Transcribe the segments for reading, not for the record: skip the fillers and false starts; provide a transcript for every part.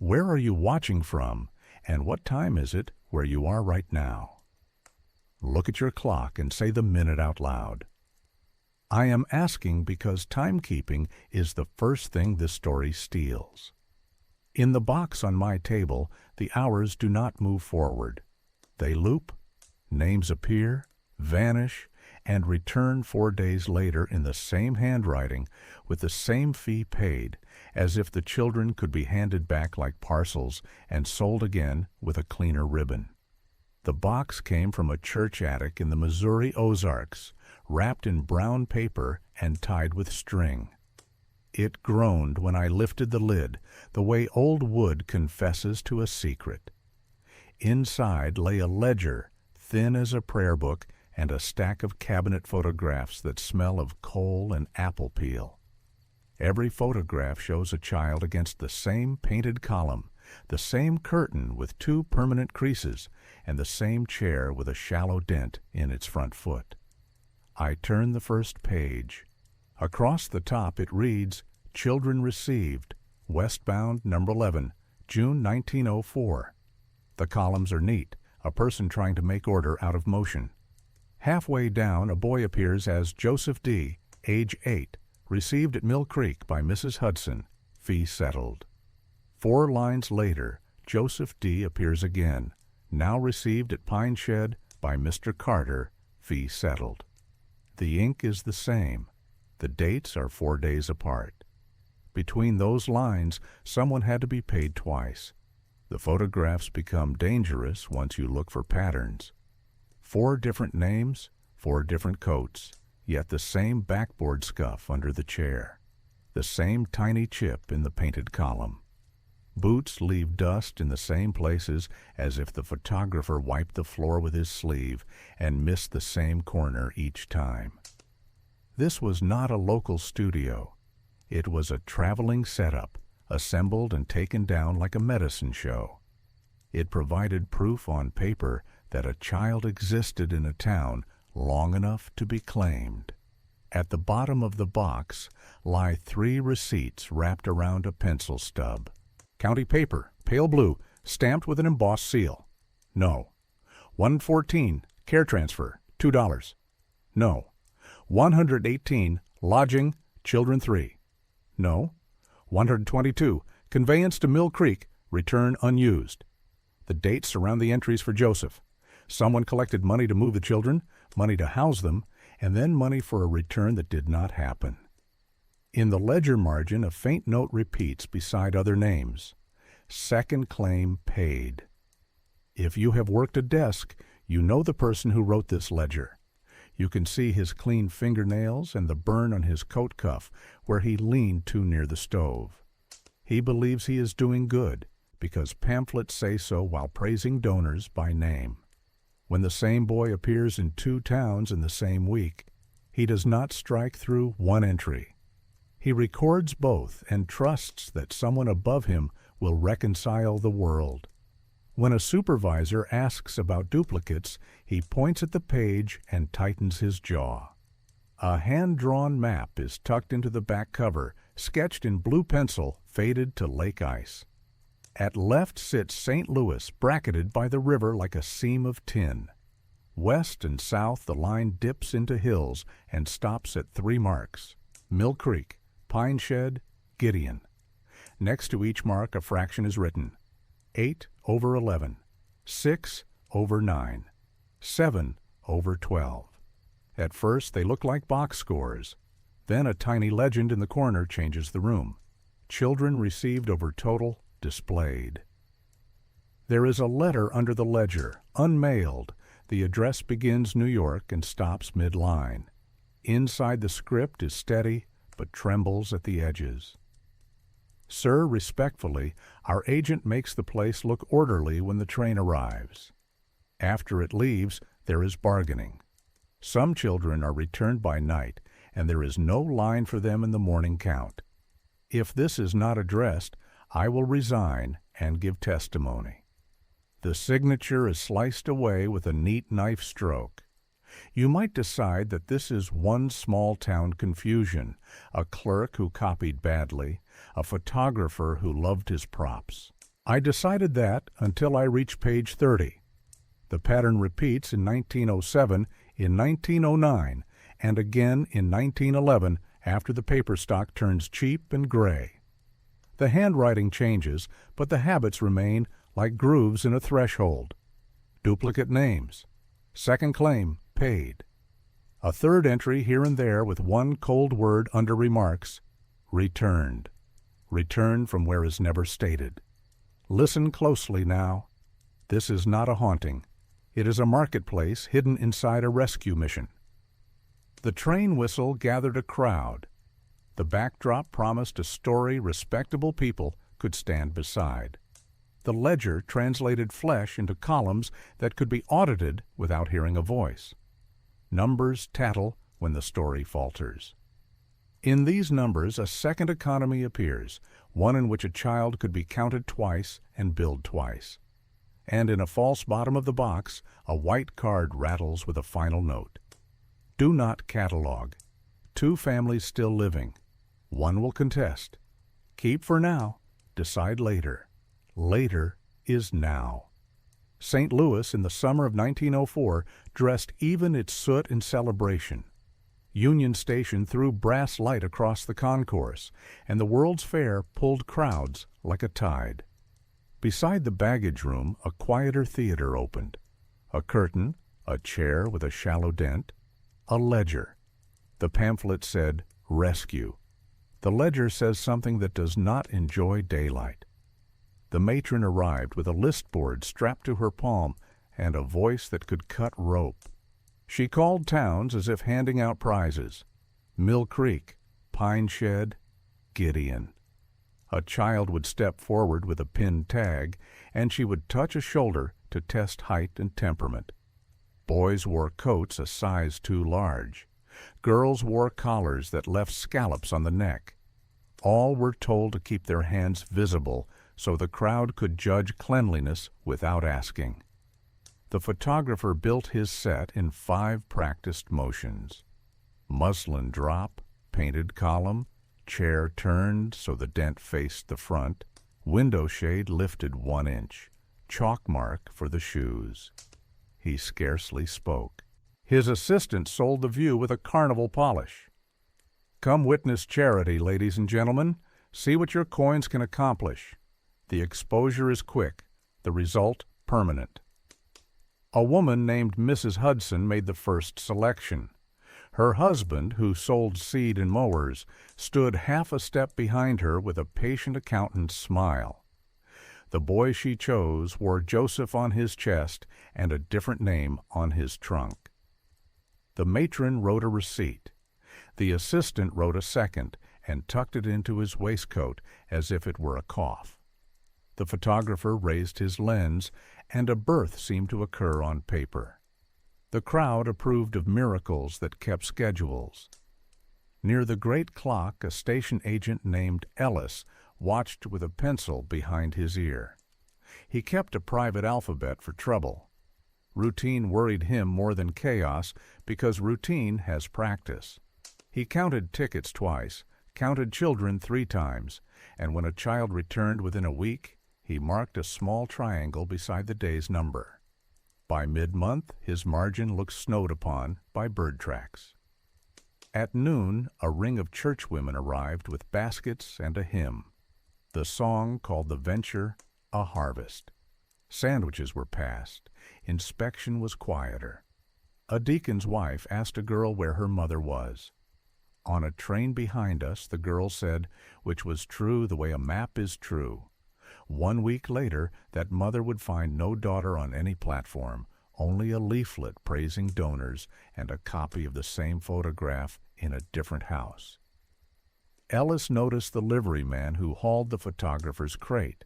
Where are you watching from, and what time is it where you are right now? Look at your clock and say the minute out loud. I am asking because timekeeping is the first thing this story steals. In the box on my table, the hours do not move forward. They loop, names appear, vanish, and return 4 days later in the same handwriting with the same fee paid, as if the children could be handed back like parcels and sold again with a cleaner ribbon. The box came from a church attic in the Missouri Ozarks, wrapped in brown paper and tied with string. It groaned when I lifted the lid, the way old wood confesses to a secret. Inside lay a ledger, thin as a prayer book, and a stack of cabinet photographs that smell of coal and apple peel. Every photograph shows a child against the same painted column, the same curtain with 2 permanent creases, and the same chair with a shallow dent in its front foot. I turn the first page. Across the top it reads, Children Received, Westbound number 11, June 1904. The columns are neat, a person trying to make order out of motion. Halfway down, a boy appears as Joseph D., age 8, received at Mill Creek by Mrs. Hudson, fee settled. 4 lines later, Joseph D. appears again, now received at Pine Shed by Mr. Carter, fee settled. The ink is the same. The dates are 4 days apart. Between those lines, someone had to be paid twice. The photographs become dangerous once you look for patterns. 4 different names, 4 different coats, yet the same backboard scuff under the chair, the same tiny chip in the painted column. Boots leave dust in the same places as if the photographer wiped the floor with his sleeve and missed the same corner each time. This was not a local studio. It was a traveling setup, assembled and taken down like a medicine show. It provided proof on paper that a child existed in a town long enough to be claimed. At the bottom of the box lie 3 receipts wrapped around a pencil stub. County paper, pale blue, stamped with an embossed seal. No. 114, care transfer, $2. No. 118, lodging, children 3. No. 122, conveyance to Mill Creek, return unused. The dates surround the entries for Joseph. Someone collected money to move the children, money to house them, and then money for a return that did not happen. In the ledger margin, a faint note repeats beside other names. Second claim paid. If you have worked a desk, you know the person who wrote this ledger. You can see his clean fingernails and the burn on his coat cuff where he leaned too near the stove. He believes he is doing good because pamphlets say so while praising donors by name. When the same boy appears in 2 towns in the same week, he does not strike through 1 entry. He records both and trusts that someone above him will reconcile the world. When a supervisor asks about duplicates, he points at the page and tightens his jaw. A hand-drawn map is tucked into the back cover, sketched in blue pencil, faded to lake ice. At left sits St. Louis, bracketed by the river like a seam of tin. West and south the line dips into hills and stops at 3 marks: Mill Creek, Pine Shed, Gideon. Next to each mark a fraction is written: 8/11, 6/9, 7/12. At first they look like box scores. Then a tiny legend in the corner changes the room. Children received over total displayed. There is a letter under the ledger, unmailed. The address begins New York and stops mid-line. Inside the script is steady, but trembles at the edges. Sir, respectfully, our agent makes the place look orderly when the train arrives. After it leaves, there is bargaining. Some children are returned by night, and there is no line for them in the morning count. If this is not addressed, I will resign and give testimony. The signature is sliced away with a neat knife stroke. You might decide that this is one small-town confusion, a clerk who copied badly, a photographer who loved his props. I decided that until I reach page 30. The pattern repeats in 1907, in 1909, and again in 1911 after the paper stock turns cheap and gray. The handwriting changes, but the habits remain like grooves in a threshold. Duplicate names. Second claim, paid. A third entry here and there with one cold word under remarks, returned. Returned from where is never stated. Listen closely now. This is not a haunting. It is a marketplace hidden inside a rescue mission. The train whistle gathered a crowd. The backdrop promised a story respectable people could stand beside. The ledger translated flesh into columns that could be audited without hearing a voice. Numbers tattle when the story falters. In these numbers, a second economy appears, one in which a child could be counted twice and billed twice. And in a false bottom of the box, a white card rattles with a final note. Do not catalog. 2 families still living. 1 will contest. Keep for now. Decide later. Later is now. St. Louis in the summer of 1904 dressed even its soot in celebration. Union Station threw brass light across the concourse, and the World's Fair pulled crowds like a tide. Beside the baggage room, a quieter theater opened. A curtain, a chair with a shallow dent, a ledger. The pamphlet said, Rescue. The ledger says something that does not enjoy daylight. The matron arrived with a list board strapped to her palm and a voice that could cut rope. She called towns as if handing out prizes. Mill Creek, Pine Shed, Gideon. A child would step forward with a pinned tag, and she would touch a shoulder to test height and temperament. Boys wore coats a size too large. Girls wore collars that left scallops on the neck. All were told to keep their hands visible so the crowd could judge cleanliness without asking. The photographer built his set in 5 practiced motions. Muslin drop, painted column, chair turned so the dent faced the front, window shade lifted 1 inch, chalk mark for the shoes. He scarcely spoke. His assistant sold the view with a carnival polish. Come witness charity, ladies and gentlemen. See what your coins can accomplish. The exposure is quick, the result permanent. A woman named Mrs. Hudson made the first selection. Her husband, who sold seed and mowers, stood half a step behind her with a patient accountant's smile. The boy she chose wore Joseph on his chest and a different name on his trunk. The matron wrote a receipt. The assistant wrote a second and tucked it into his waistcoat as if it were a cough. The photographer raised his lens, and a birth seemed to occur on paper. The crowd approved of miracles that kept schedules. Near the great clock, a station agent named Ellis watched with a pencil behind his ear. He kept a private alphabet for trouble. Routine worried him more than chaos because routine has practice. He counted tickets twice, counted children 3 times, and when a child returned within a week, he marked a small triangle beside the day's number. By mid-month, his margin looked snowed upon by bird tracks. At noon, a ring of churchwomen arrived with baskets and a hymn. The song called the venture a harvest. Sandwiches were passed. Inspection was quieter. A deacon's wife asked a girl where her mother was. On a train behind us, the girl said, which was true the way a map is true. 1 week later, that mother would find no daughter on any platform, only a leaflet praising donors and a copy of the same photograph in a different house. Ellis noticed the liveryman who hauled the photographer's crate.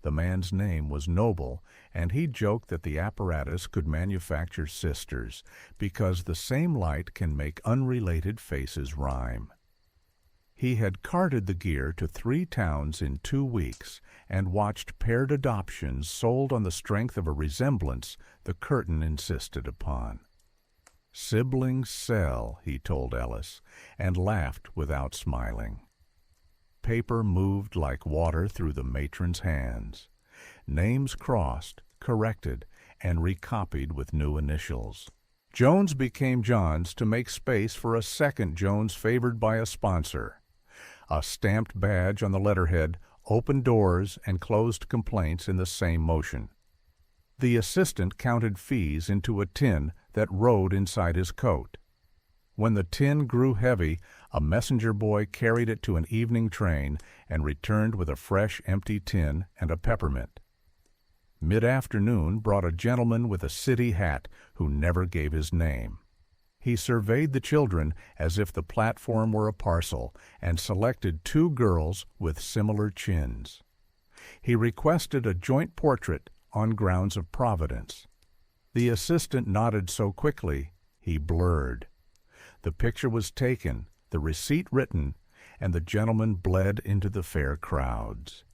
The man's name was Noble, and he joked that the apparatus could manufacture sisters because the same light can make unrelated faces rhyme. He had carted the gear to 3 towns in 2 weeks and watched paired adoptions sold on the strength of a resemblance the curtain insisted upon. Siblings sell, he told Ellis, and laughed without smiling. Paper moved like water through the matron's hands. names crossed, corrected, and recopied with new initials. Jones became Johns to make space for a second Jones favored by a sponsor. A stamped badge on the letterhead opened doors and closed complaints in the same motion. The assistant counted fees into a tin that rode inside his coat. When the tin grew heavy, a messenger boy carried it to an evening train and returned with a fresh, empty tin and a peppermint. Mid-afternoon brought a gentleman with a city hat who never gave his name. He surveyed the children as if the platform were a parcel and selected 2 girls with similar chins. He requested a joint portrait on grounds of providence. The assistant nodded so quickly, he blurred. The picture was taken, the receipt written, and the gentleman bled into the fair crowds.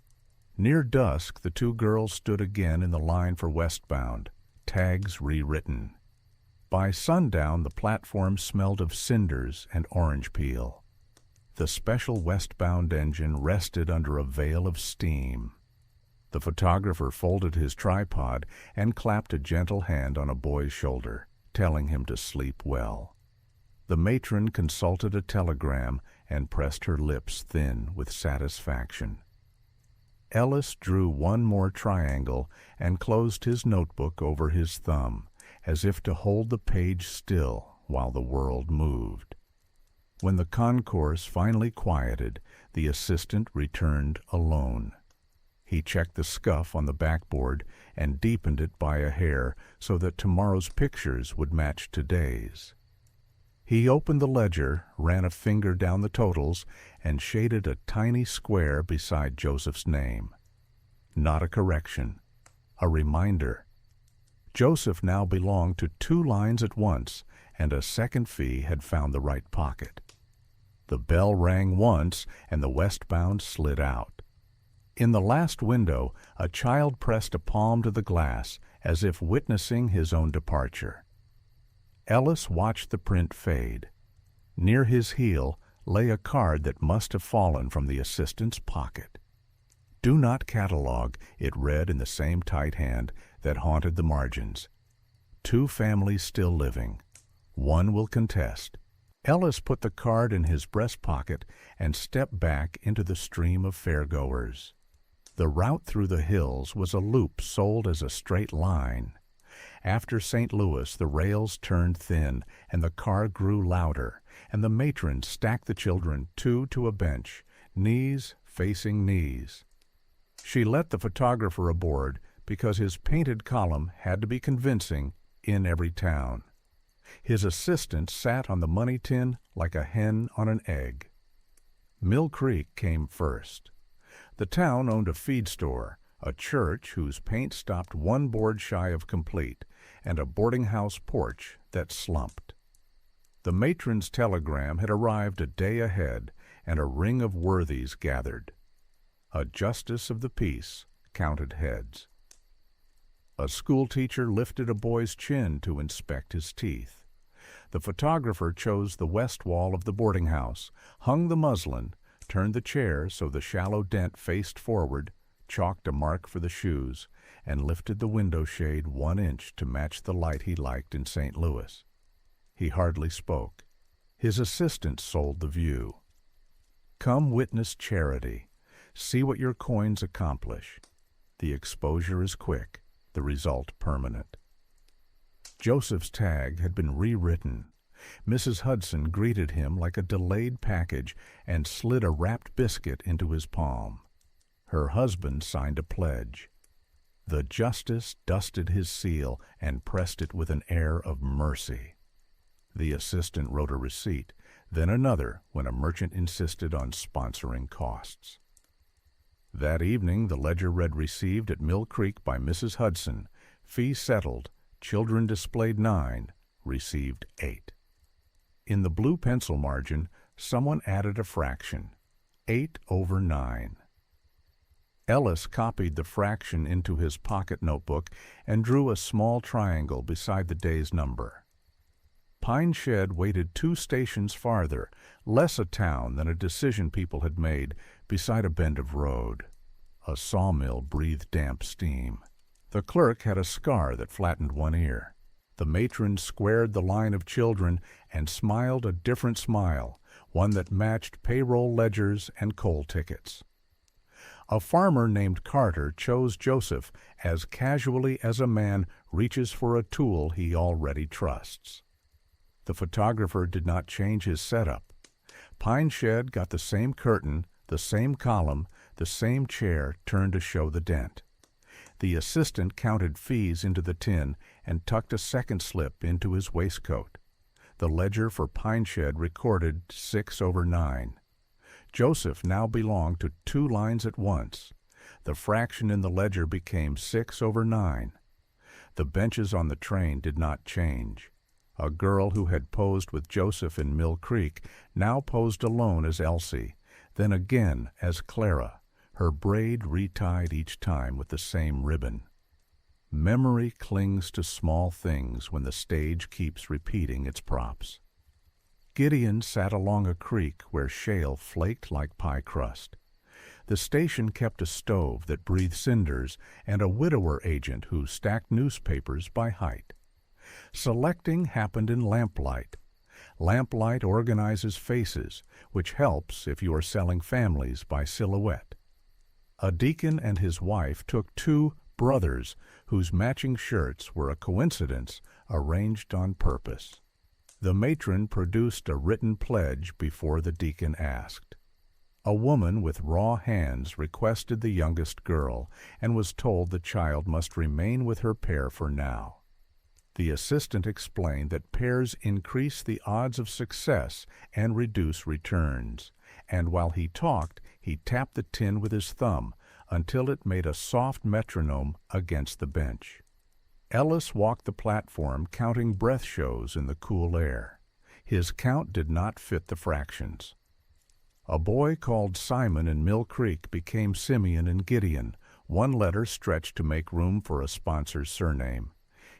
Near dusk, the 2 girls stood again in the line for westbound, tags rewritten. By sundown, the platform smelled of cinders and orange peel. The special westbound engine rested under a veil of steam. The photographer folded his tripod and clapped a gentle hand on a boy's shoulder, telling him to sleep well. The matron consulted a telegram and pressed her lips thin with satisfaction. Ellis drew one more triangle and closed his notebook over his thumb, as if to hold the page still while the world moved. When the concourse finally quieted, the assistant returned alone. He checked the scuff on the backboard and deepened it by a hair so that tomorrow's pictures would match today's. He opened the ledger, ran a finger down the totals, and shaded a tiny square beside Joseph's name. Not a correction, a reminder. Joseph now belonged to 2 lines at once, and a second fee had found the right pocket. The bell rang once, and the westbound slid out. In the last window, a child pressed a palm to the glass, as if witnessing his own departure. Ellis watched the print fade. Near his heel lay a card that must have fallen from the assistant's pocket. "Do not catalog," it read in the same tight hand that haunted the margins. 2 families still living. 1 will contest. Ellis put the card in his breast pocket and stepped back into the stream of fairgoers. The route through the hills was a loop sold as a straight line. After St. Louis, the rails turned thin, and the car grew louder, and the matron stacked the children 2 to a bench, knees facing knees. She let the photographer aboard because his painted column had to be convincing in every town. His assistant sat on the money tin like a hen on an egg. Mill Creek came first. The town owned a feed store, a church whose paint stopped 1 board shy of complete, and a boarding house porch that slumped. The matron's telegram had arrived a day ahead, and a ring of worthies gathered. A justice of the peace counted heads. A schoolteacher lifted a boy's chin to inspect his teeth. The photographer chose the west wall of the boarding house, hung the muslin, turned the chair so the shallow dent faced forward, chalked a mark for the shoes, and lifted the window shade 1 inch to match the light he liked in St. Louis. He hardly spoke. His assistant sold the view. "Come witness charity. See what your coins accomplish. The exposure is quick, the result permanent." Joseph's tag had been rewritten. Mrs. Hudson greeted him like a delayed package and slid a wrapped biscuit into his palm. Her husband signed a pledge. The justice dusted his seal and pressed it with an air of mercy. The assistant wrote a receipt, then another when a merchant insisted on sponsoring costs. That evening the ledger read received at Mill Creek by Mrs. Hudson, fee settled, children displayed 9, received 8. In the blue pencil margin, someone added a fraction, 8/9. Ellis copied the fraction into his pocket notebook and drew a small triangle beside the day's number. Pine Shed waited 2 stations farther, less a town than a decision people had made, beside a bend of road. A sawmill breathed damp steam. The clerk had a scar that flattened one ear. The matron squared the line of children and smiled a different smile, one that matched payroll ledgers and coal tickets. A farmer named Carter chose Joseph as casually as a man reaches for a tool he already trusts. The photographer did not change his setup. Pine Shed got the same curtain, the same column, the same chair turned to show the dent. The assistant counted fees into the tin and tucked a second slip into his waistcoat. The ledger for Pine Shed recorded 6/9. Joseph now belonged to 2 lines at once. The fraction in the ledger became 6/9. The benches on the train did not change. A girl who had posed with Joseph in Mill Creek now posed alone as Elsie, then again as Clara, her braid retied each time with the same ribbon. Memory clings to small things when the stage keeps repeating its props. Gideon sat along a creek where shale flaked like pie crust. The station kept a stove that breathed cinders and a widower agent who stacked newspapers by height. Selecting happened in lamplight. Lamplight organizes faces, which helps if you are selling families by silhouette. A deacon and his wife took 2 brothers whose matching shirts were a coincidence arranged on purpose. The matron produced a written pledge before the deacon asked. A woman with raw hands requested the youngest girl and was told the child must remain with her pair for now. The assistant explained that pairs increase the odds of success and reduce returns, and while he talked, he tapped the tin with his thumb until it made a soft metronome against the bench. Ellis walked the platform counting breath shows in the cool air. His count did not fit the fractions. A boy called Simon in Mill Creek became Simeon in Gideon, one letter stretched to make room for a sponsor's surname.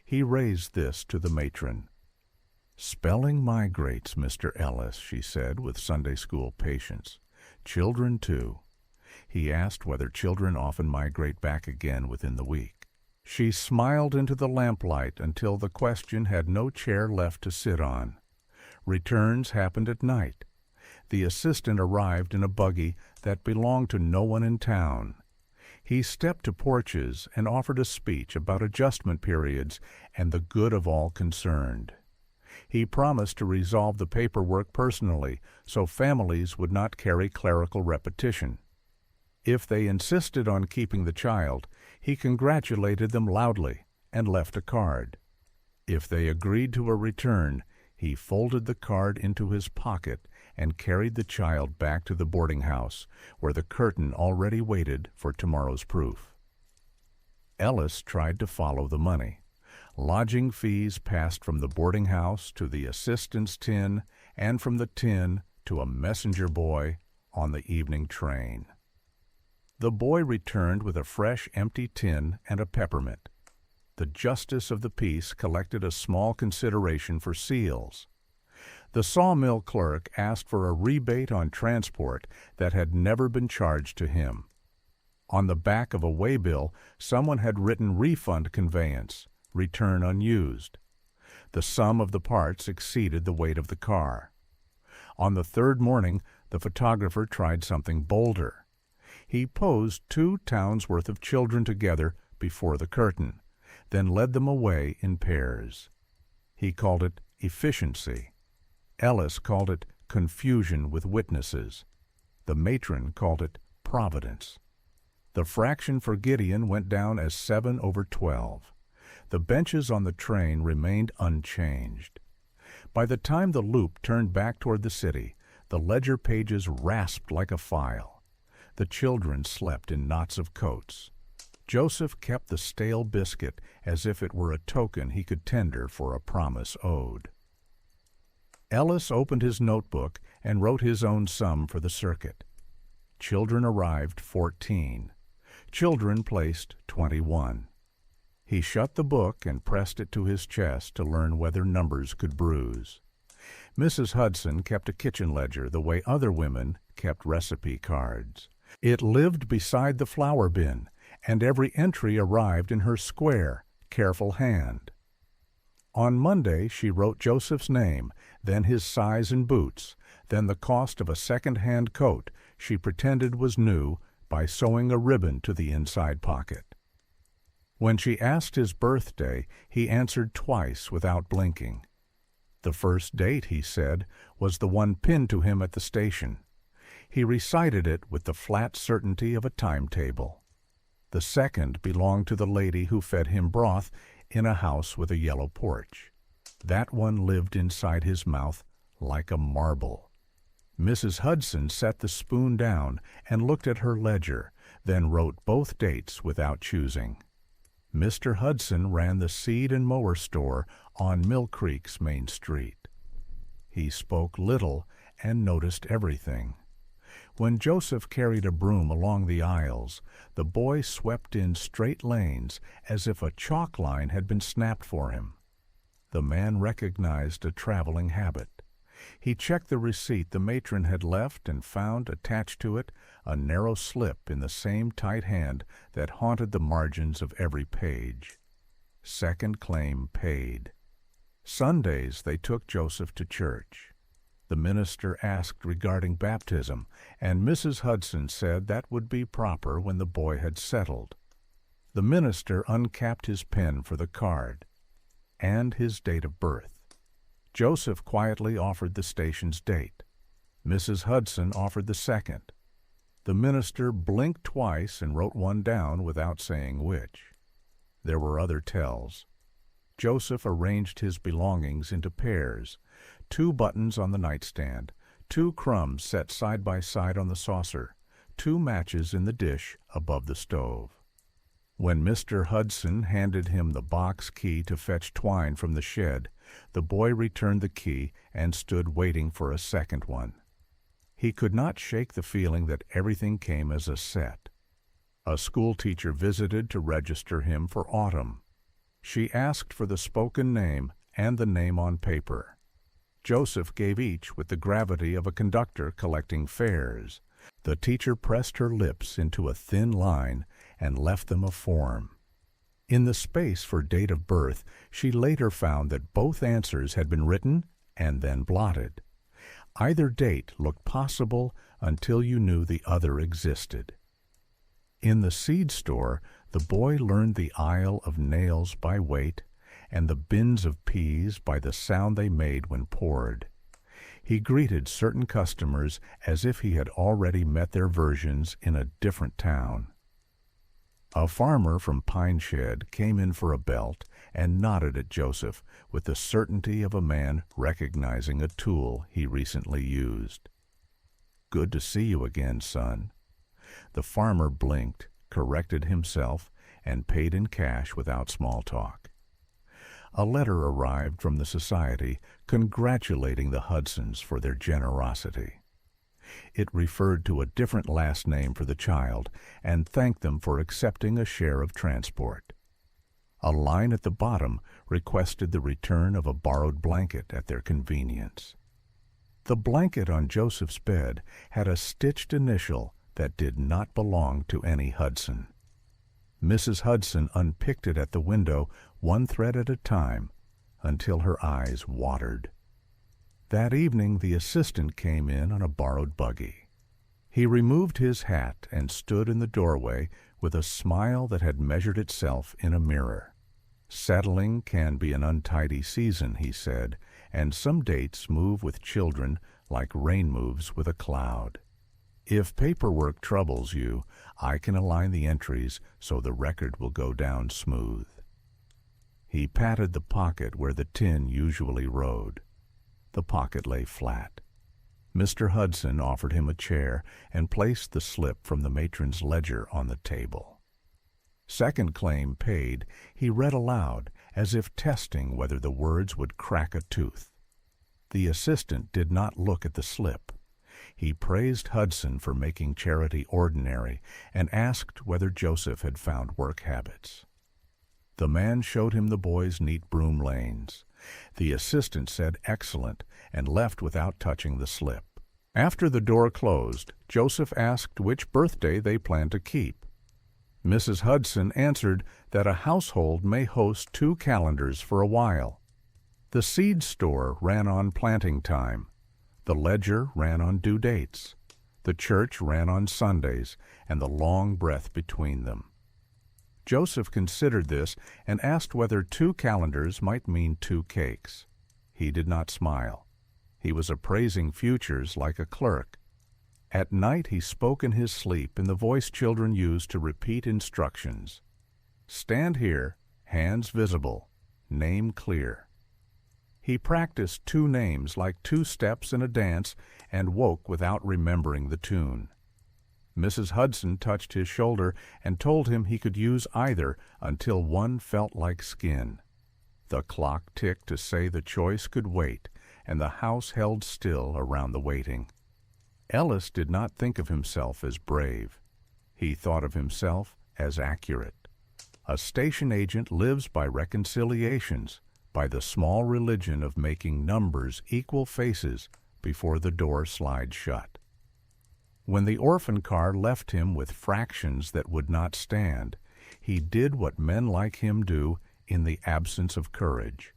He raised this to the matron. "Spelling migrates, Mr. Ellis," she said with Sunday school patience. "Children, too." He asked whether children often migrate back again within the week. She smiled into the lamplight until the question had no chair left to sit on. Returns happened at night. The assistant arrived in a buggy that belonged to no one in town. He stepped to porches and offered a speech about adjustment periods and the good of all concerned. He promised to resolve the paperwork personally so families would not carry clerical repetition. If they insisted on keeping the child, he congratulated them loudly and left a card. If they agreed to a return, he folded the card into his pocket and carried the child back to the boarding house, where the curtain already waited for tomorrow's proof. Ellis tried to follow the money. Lodging fees passed from the boarding house to the assistant's tin, and from the tin to a messenger boy on the evening train. The boy returned with a fresh, empty tin and a peppermint. The justice of the peace collected a small consideration for seals. The sawmill clerk asked for a rebate on transport that had never been charged to him. On the back of a waybill, someone had written refund conveyance, return unused. The sum of the parts exceeded the weight of the car. On the 3rd morning, the photographer tried something bolder. He posed 2 towns' worth of children together before the curtain, then led them away in pairs. He called it efficiency. Ellis called it confusion with witnesses. The matron called it providence. The fraction for Gideon went down as 7/12. The benches on the train remained unchanged. By the time the loop turned back toward the city, the ledger pages rasped like a file. The children slept in knots of coats. Joseph kept the stale biscuit as if it were a token he could tender for a promise owed. Ellis opened his notebook and wrote his own sum for the circuit. Children arrived 14. Children placed 21. He shut the book and pressed it to his chest to learn whether numbers could bruise. Mrs. Hudson kept a kitchen ledger the way other women kept recipe cards. It lived beside the flour bin, and every entry arrived in her square, careful hand. On Monday she wrote Joseph's name, then his size and boots, then the cost of a second-hand coat she pretended was new by sewing a ribbon to the inside pocket. When she asked his birthday, he answered twice without blinking. The first date, he said, was the one pinned to him at the station. He recited it with the flat certainty of a timetable. The second belonged to the lady who fed him broth in a house with a yellow porch. That one lived inside his mouth like a marble. Mrs. Hudson set the spoon down and looked at her ledger, then wrote both dates without choosing. Mr. Hudson ran the seed and mower store on Mill Creek's main street. He spoke little and noticed everything. When Joseph carried a broom along the aisles, the boy swept in straight lanes as if a chalk line had been snapped for him. The man recognized a traveling habit. He checked the receipt the matron had left and found attached to it a narrow slip in the same tight hand that haunted the margins of every page. Second claim paid. Sundays they took Joseph to church. The minister asked regarding baptism, and Mrs. Hudson said that would be proper when the boy had settled. The minister uncapped his pen for the card and his date of birth. Joseph quietly offered the station's date. Mrs. Hudson offered the second. The minister blinked twice and wrote one down without saying which. There were other tells. Joseph arranged his belongings into pairs, 2 buttons on the nightstand, 2 crumbs set side by side on the saucer, 2 matches in the dish above the stove. When Mr. Hudson handed him the box key to fetch twine from the shed, the boy returned the key and stood waiting for a second one. He could not shake the feeling that everything came as a set. A schoolteacher visited to register him for autumn. She asked for the spoken name and the name on paper. Joseph gave each with the gravity of a conductor collecting fares. The teacher pressed her lips into a thin line and left them a form. In the space for date of birth, she later found that both answers had been written and then blotted. Either date looked possible until you knew the other existed. In the seed store, the boy learned the aisle of nails by weight and the bins of peas by the sound they made when poured. He greeted certain customers as if he had already met their versions in a different town. A farmer from Pine Shed came in for a belt and nodded at Joseph with the certainty of a man recognizing a tool he recently used. "Good to see you again, son." The farmer blinked, corrected himself, and paid in cash without small talk. A letter arrived from the society congratulating the Hudsons for their generosity. It referred to a different last name for the child and thanked them for accepting a share of transport. A line at the bottom requested the return of a borrowed blanket at their convenience. The blanket on Joseph's bed had a stitched initial that did not belong to any Hudson. Mrs. Hudson unpicked it at the window, one thread at a time, until her eyes watered. That evening the assistant came in on a borrowed buggy. He removed his hat and stood in the doorway with a smile that had measured itself in a mirror. "Settling can be an untidy season," he said, "and some dates move with children like rain moves with a cloud. If paperwork troubles you, I can align the entries so the record will go down smooth." He patted the pocket where the tin usually rode. The pocket lay flat. Mr. Hudson offered him a chair and placed the slip from the matron's ledger on the table. Second claim paid, he read aloud, as if testing whether the words would crack a tooth. The assistant did not look at the slip. He praised Hudson for making charity ordinary and asked whether Joseph had found work habits. The man showed him the boy's neat broom lanes. The assistant said excellent and left without touching the slip. After the door closed, Joseph asked which birthday they planned to keep. Mrs. Hudson answered that a household may host 2 calendars for a while. The seed store ran on planting time. The ledger ran on due dates. The church ran on Sundays, and the long breath between them. Joseph considered this and asked whether 2 calendars might mean 2 cakes. He did not smile. He was appraising futures like a clerk. At night he spoke in his sleep in the voice children use to repeat instructions. Stand here, hands visible, name clear. He practiced 2 names like 2 steps in a dance and woke without remembering the tune. Mrs. Hudson touched his shoulder and told him he could use either until one felt like skin. The clock ticked to say the choice could wait, and the house held still around the waiting. Ellis did not think of himself as brave. He thought of himself as accurate. A station agent lives by reconciliations, by the small religion of making numbers equal faces before the door slides shut. When the orphan car left him with fractions that would not stand, he did what men like him do in the absence of courage.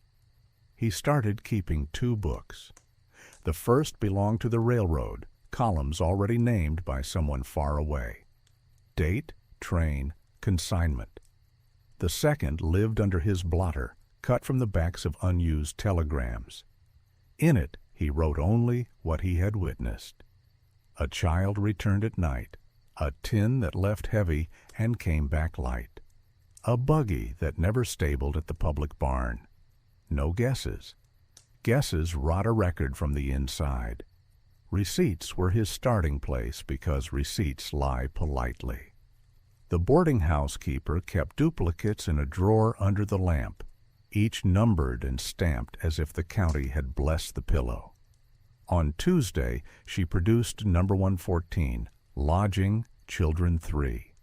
He started keeping 2 books. The first belonged to the railroad, columns already named by someone far away. Date, train, consignment. The second lived under his blotter, cut from the backs of unused telegrams. In it he wrote only what he had witnessed. A child returned at night, a tin that left heavy and came back light, a buggy that never stabled at the public barn. No guesses. Guesses rot a record from the inside. Receipts were his starting place because receipts lie politely. The boarding house keeper kept duplicates in a drawer under the lamp, each numbered and stamped as if the county had blessed the pillow. On Tuesday, she produced number 114, lodging, children 3.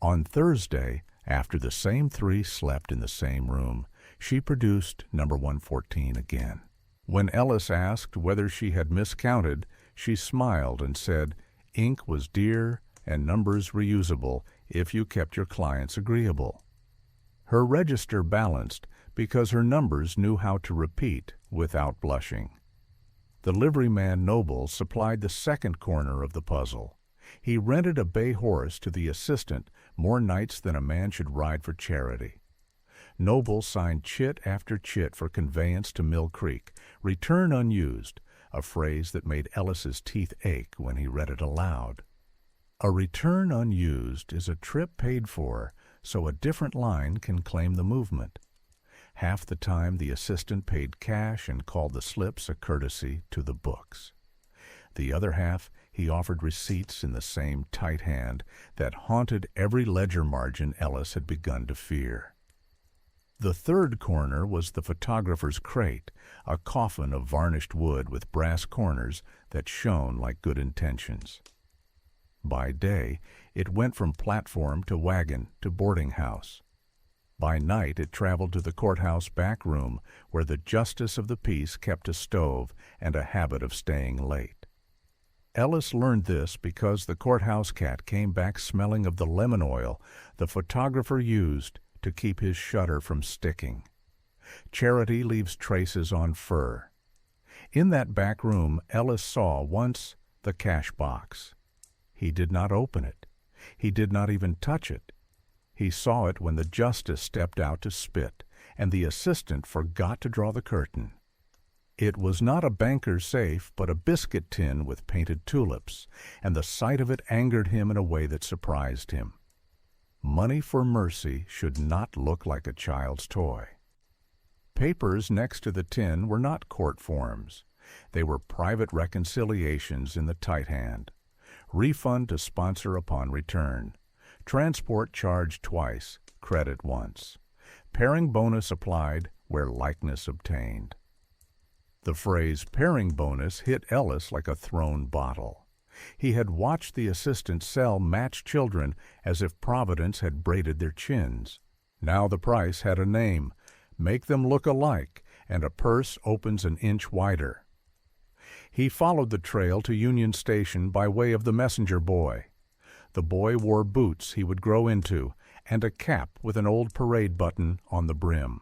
On Thursday, after the same 3 slept in the same room, she produced number 114 again. When Ellis asked whether she had miscounted, she smiled and said, ink was dear and numbers reusable if you kept your clients agreeable. Her register balanced because her numbers knew how to repeat without blushing. The liveryman Noble supplied the second corner of the puzzle. He rented a bay horse to the assistant more nights than a man should ride for charity. Noble signed chit after chit for conveyance to Mill Creek, return unused, a phrase that made Ellis's teeth ache when he read it aloud. A return unused is a trip paid for so a different line can claim the movement. Half the time the assistant paid cash and called the slips a courtesy to the books. The other half he offered receipts in the same tight hand that haunted every ledger margin Ellis had begun to fear. The third corner was the photographer's crate, a coffin of varnished wood with brass corners that shone like good intentions. By day, it went from platform to wagon to boarding house. By night it traveled to the courthouse back room where the justice of the peace kept a stove and a habit of staying late. Ellis learned this because the courthouse cat came back smelling of the lemon oil the photographer used to keep his shutter from sticking. Charity leaves traces on fur. In that back room Ellis saw once the cash box. He did not open it. He did not even touch it. He saw it when the justice stepped out to spit, and the assistant forgot to draw the curtain. It was not a banker's safe, but a biscuit tin with painted tulips, and the sight of it angered him in a way that surprised him. Money for mercy should not look like a child's toy. Papers next to the tin were not court forms. They were private reconciliations in the tight hand. Refund to sponsor upon return. Transport charged twice, credit once. Pairing bonus applied where likeness obtained. The phrase pairing bonus hit Ellis like a thrown bottle. He had watched the assistant sell matched children as if Providence had braided their chins. Now the price had a name. Make them look alike, and a purse opens an inch wider. He followed the trail to Union Station by way of the messenger boy. The boy wore boots he would grow into and a cap with an old parade button on the brim.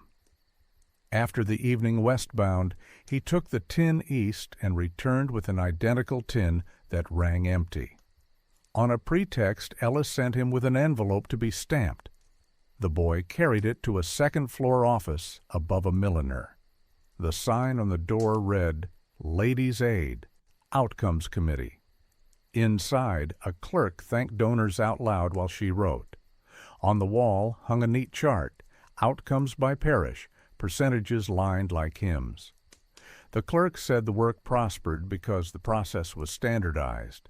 After the evening westbound, he took the tin east and returned with an identical tin that rang empty. On a pretext, Ellis sent him with an envelope to be stamped. The boy carried it to a second-floor office above a milliner. The sign on the door read, Ladies' Aid, Outcomes Committee. Inside, a clerk thanked donors out loud while she wrote. On the wall hung a neat chart, outcomes by parish, percentages lined like hymns. The clerk said the work prospered because the process was standardized.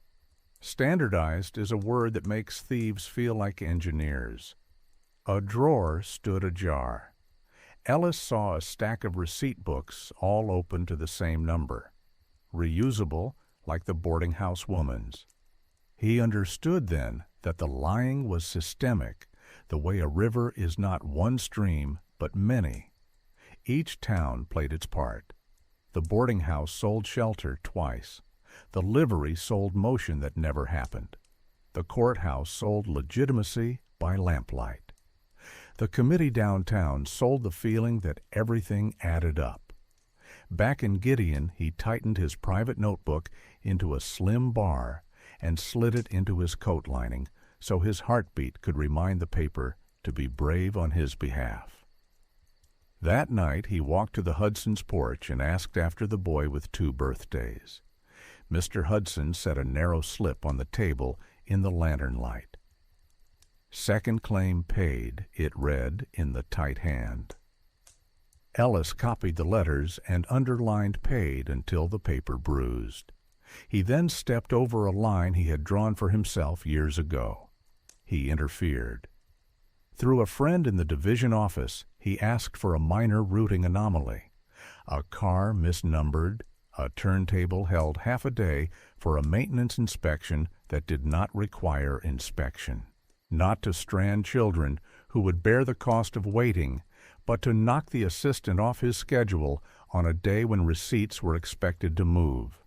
Standardized is a word that makes thieves feel like engineers. A drawer stood ajar. Ellis saw a stack of receipt books all open to the same number. Reusable, like the boarding house woman's. He understood then that the lying was systemic, the way a river is not one stream, but many. Each town played its part. The boarding house sold shelter twice. The livery sold motion that never happened. The courthouse sold legitimacy by lamplight. The committee downtown sold the feeling that everything added up. Back in Gideon, he tightened his private notebook into a slim bar and slid it into his coat lining so his heartbeat could remind the paper to be brave on his behalf. That night he walked to the Hudson's porch and asked after the boy with 2 birthdays. Mr. Hudson set a narrow slip on the table in the lantern light. Second claim paid, it read in the tight hand. Ellis copied the letters and underlined paid until the paper bruised. He then stepped over a line he had drawn for himself years ago. He interfered. Through a friend in the division office, he asked for a minor routing anomaly. A car misnumbered, a turntable held half a day for a maintenance inspection that did not require inspection. Not to strand children who would bear the cost of waiting, but to knock the assistant off his schedule on a day when receipts were expected to move.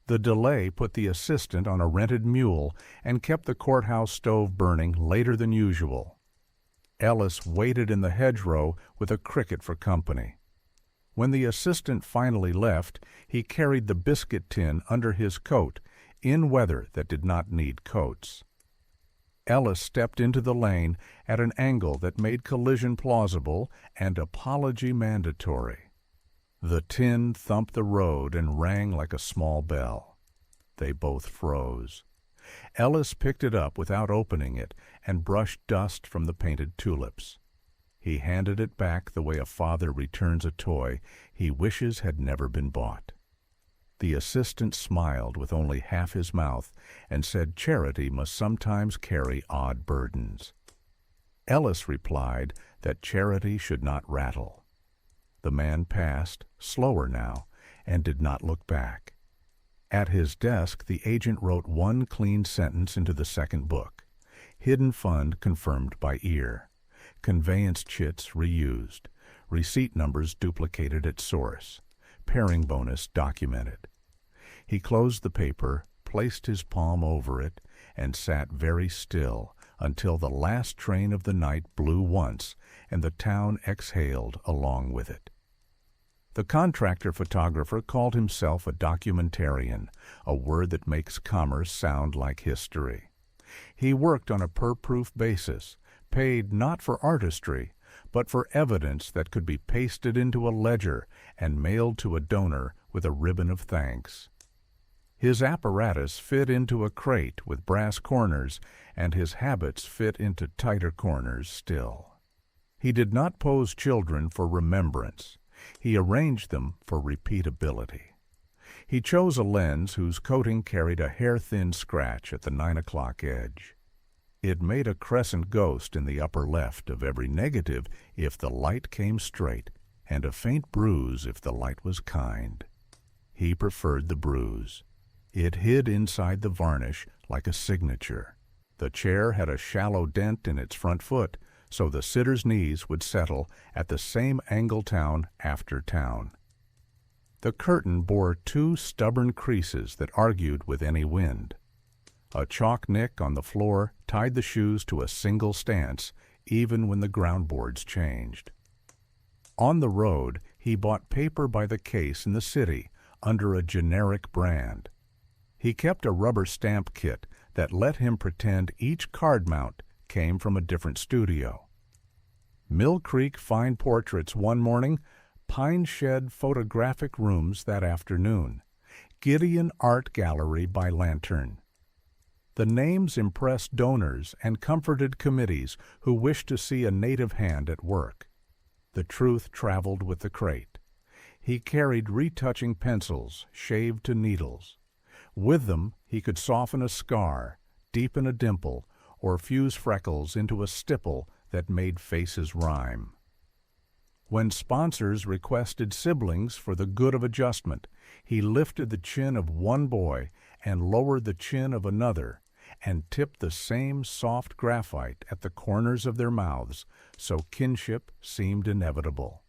The delay put the assistant on a rented mule and kept the courthouse stove burning later than usual. Ellis waited in the hedgerow with a cricket for company. When the assistant finally left, he carried the biscuit tin under his coat in weather that did not need coats. Ellis stepped into the lane at an angle that made collision plausible and apology mandatory. The tin thumped the road and rang like a small bell. They both froze. Ellis picked it up without opening it and brushed dust from the painted tulips. He handed it back the way a father returns a toy he wishes had never been bought. The assistant smiled with only half his mouth and said charity must sometimes carry odd burdens. Ellis replied that charity should not rattle. The man passed, slower now, and did not look back. At his desk, the agent wrote one clean sentence into the second book. Hidden fund confirmed by ear. Conveyance chits reused. Receipt numbers duplicated at source. Pairing bonus documented. He closed the paper, placed his palm over it, and sat very still until the last train of the night blew once and the town exhaled along with it. The contractor photographer called himself a documentarian, a word that makes commerce sound like history. He worked on a per-proof basis, paid not for artistry, but for evidence that could be pasted into a ledger and mailed to a donor with a ribbon of thanks. His apparatus fit into a crate with brass corners, and his habits fit into tighter corners still. He did not pose children for remembrance. He arranged them for repeatability. He chose a lens whose coating carried a hair-thin scratch at the 9 o'clock edge. It made a crescent ghost in the upper left of every negative if the light came straight, and a faint bruise if the light was kind. He preferred the bruise. It hid inside the varnish like a signature. The chair had a shallow dent in its front foot, so the sitter's knees would settle at the same angle town after town. The curtain bore two stubborn creases that argued with any wind. A chalk nick on the floor tied the shoes to a single stance, even when the ground boards changed. On the road, he bought paper by the case in the city under a generic brand. He kept a rubber stamp kit that let him pretend each card mount came from a different studio. Mill Creek Fine Portraits one morning, Pine Shed Photographic Rooms that afternoon, Gideon Art Gallery by lantern. The names impressed donors and comforted committees who wished to see a native hand at work. The truth traveled with the crate. He carried retouching pencils, shaved to needles. With them, he could soften a scar, deepen a dimple, or fuse freckles into a stipple that made faces rhyme. When sponsors requested siblings for the good of adjustment, he lifted the chin of one boy and lowered the chin of another, and tipped the same soft graphite at the corners of their mouths, so kinship seemed inevitable.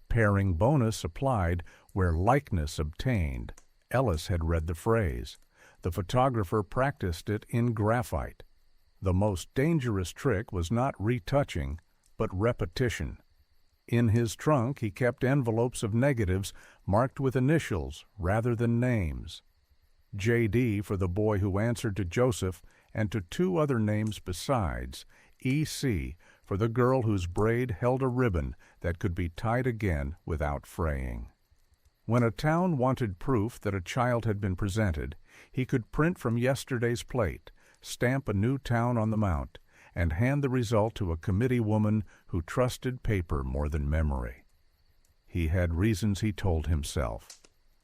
Pairing bonus applied where likeness obtained. Ellis had read the phrase. The photographer practiced it in graphite. The most dangerous trick was not retouching, but repetition. In his trunk he kept envelopes of negatives marked with initials rather than names. J.D. for the boy who answered to Joseph, and to two other names besides, E.C. for the girl whose braid held a ribbon that could be tied again without fraying. When a town wanted proof that a child had been presented, he could print from yesterday's plate, stamp a new town on the mount, and hand the result to a committee woman who trusted paper more than memory. He had reasons he told himself.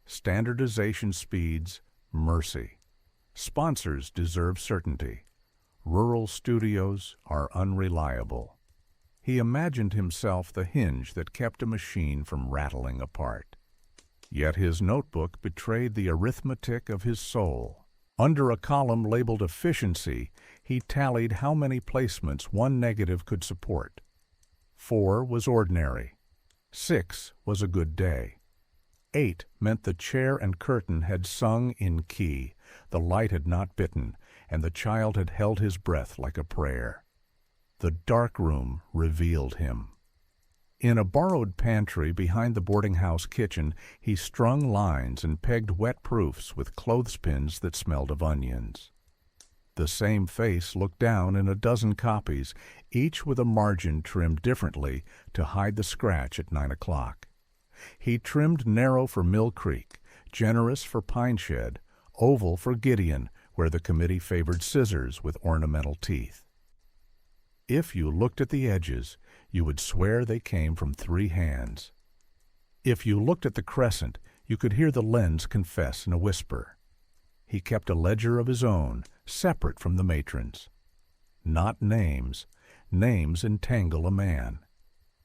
Standardization speeds mercy. Sponsors deserve certainty. Rural studios are unreliable. He imagined himself the hinge that kept a machine from rattling apart. Yet his notebook betrayed the arithmetic of his soul. Under a column labeled efficiency, he tallied how many placements one negative could support. 4 was ordinary. 6 was a good day. 8 meant the chair and curtain had sung in key, the light had not bitten, and the child had held his breath like a prayer. The dark room revealed him. In a borrowed pantry behind the boarding house kitchen, he strung lines and pegged wet proofs with clothespins that smelled of onions. The same face looked down in a dozen copies, each with a margin trimmed differently to hide the scratch at 9 o'clock. He trimmed narrow for Mill Creek, generous for Pine Shed, oval for Gideon, where the committee favored scissors with ornamental teeth. If you looked at the edges, you would swear they came from 3 hands. If you looked at the crescent, you could hear the lens confess in a whisper. He kept a ledger of his own, separate from the matron's. Not names. Names entangle a man.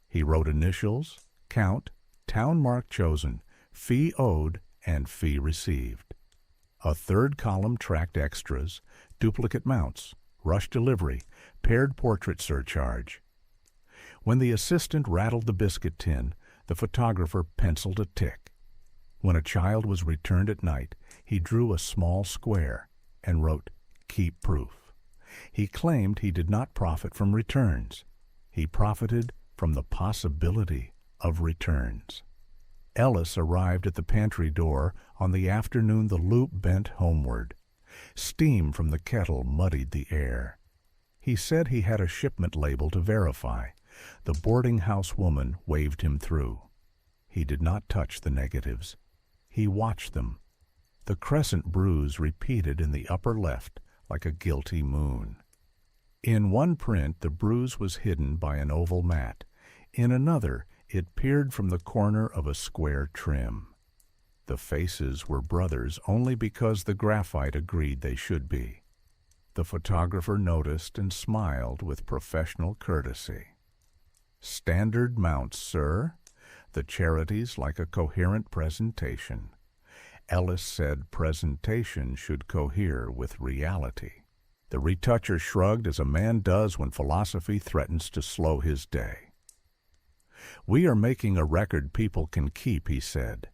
He wrote initials, count, town mark chosen, fee owed, and fee received. A third column tracked extras, duplicate mounts, rush delivery, paired portrait surcharge. When the assistant rattled the biscuit tin, the photographer penciled a tick. When a child was returned at night, he drew a small square and wrote, "Keep proof." He claimed he did not profit from returns. He profited from the possibility of returns. Ellis arrived at the pantry door on the afternoon the loop bent homeward. Steam from the kettle muddied the air. He said he had a shipment label to verify. The boarding house woman waved him through. He did not touch the negatives. He watched them. The crescent bruise repeated in the upper left like a guilty moon. In one print the bruise was hidden by an oval mat. In another it peered from the corner of a square trim. The faces were brothers only because the graphite agreed they should be. The photographer noticed and smiled with professional courtesy. "Standard mounts, sir. The charities like a coherent presentation." Ellis said presentation should cohere with reality. The retoucher shrugged as a man does when philosophy threatens to slow his day. "We are making a record people can keep," he said.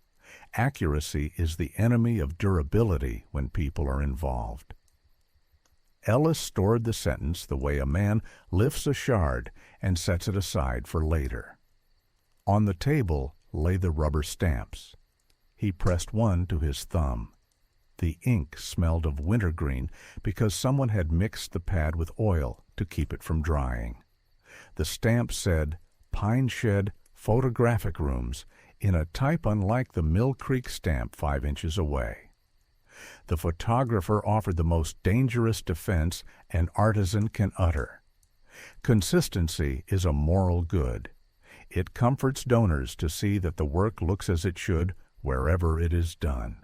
Accuracy is the enemy of durability when people are involved. Ellis stored the sentence the way a man lifts a shard and sets it aside for later. On the table lay the rubber stamps. He pressed one to his thumb. The ink smelled of wintergreen because someone had mixed the pad with oil to keep it from drying. The stamp said, "Pine Shed Photographic Rooms," in a type unlike the Mill Creek stamp 5 inches away. The photographer offered the most dangerous defense an artisan can utter. Consistency is a moral good. It comforts donors to see that the work looks as it should wherever it is done.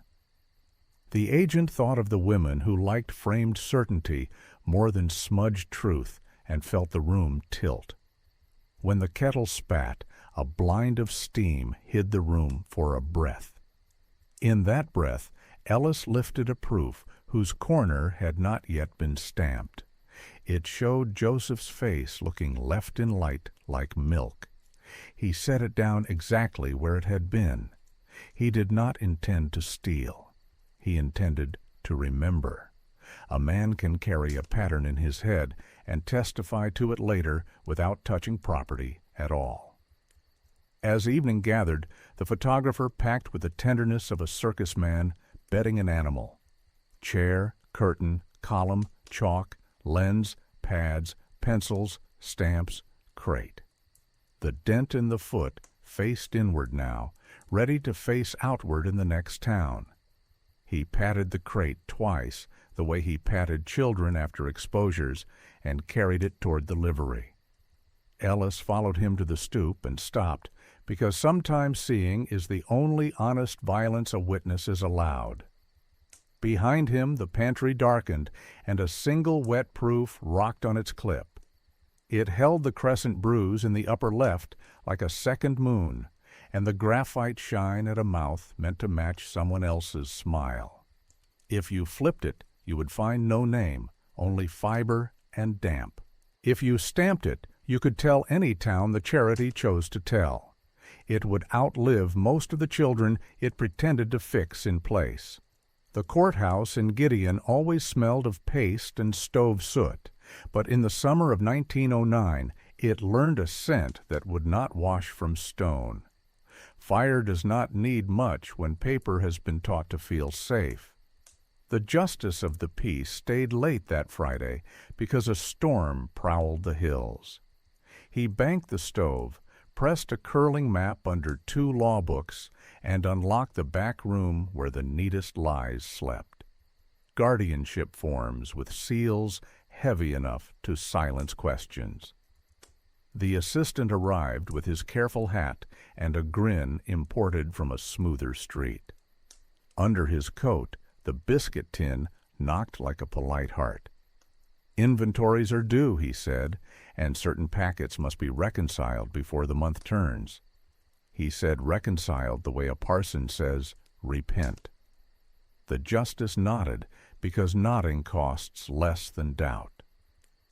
The agent thought of the women who liked framed certainty more than smudged truth and felt the room tilt. When the kettle spat, a blind of steam hid the room for a breath. In that breath, Ellis lifted a proof whose corner had not yet been stamped. It showed Joseph's face looking left in light like milk. He set it down exactly where it had been. He did not intend to steal. He intended to remember. A man can carry a pattern in his head and testify to it later without touching property at all. As evening gathered, the photographer packed with the tenderness of a circus man bedding an animal. Chair, curtain, column, chalk, lens, pads, pencils, stamps, crate. The dent in the foot faced inward now, ready to face outward in the next town. He patted the crate twice, the way he patted children after exposures, and carried it toward the livery. Ellis followed him to the stoop and stopped, because sometimes seeing is the only honest violence a witness is allowed. Behind him the pantry darkened, and a single wet proof rocked on its clip. It held the crescent bruise in the upper left like a second moon, and the graphite shine at a mouth meant to match someone else's smile. If you flipped it, you would find no name, only fiber and damp. If you stamped it, you could tell any town the charity chose to tell. It would outlive most of the children it pretended to fix in place. The courthouse in Gideon always smelled of paste and stove soot, but in the summer of 1909 it learned a scent that would not wash from stone. Fire does not need much when paper has been taught to feel safe. The justice of the peace stayed late that Friday because a storm prowled the hills. He banked the stove, pressed a curling map under 2 law books, and unlocked the back room where the neatest lies slept. Guardianship forms with seals heavy enough to silence questions. The assistant arrived with his careful hat and a grin imported from a smoother street. Under his coat, the biscuit tin knocked like a polite heart. "Inventories are due," he said, "and certain packets must be reconciled before the month turns." He said reconciled the way a parson says, "repent." The justice nodded, because nodding costs less than doubt.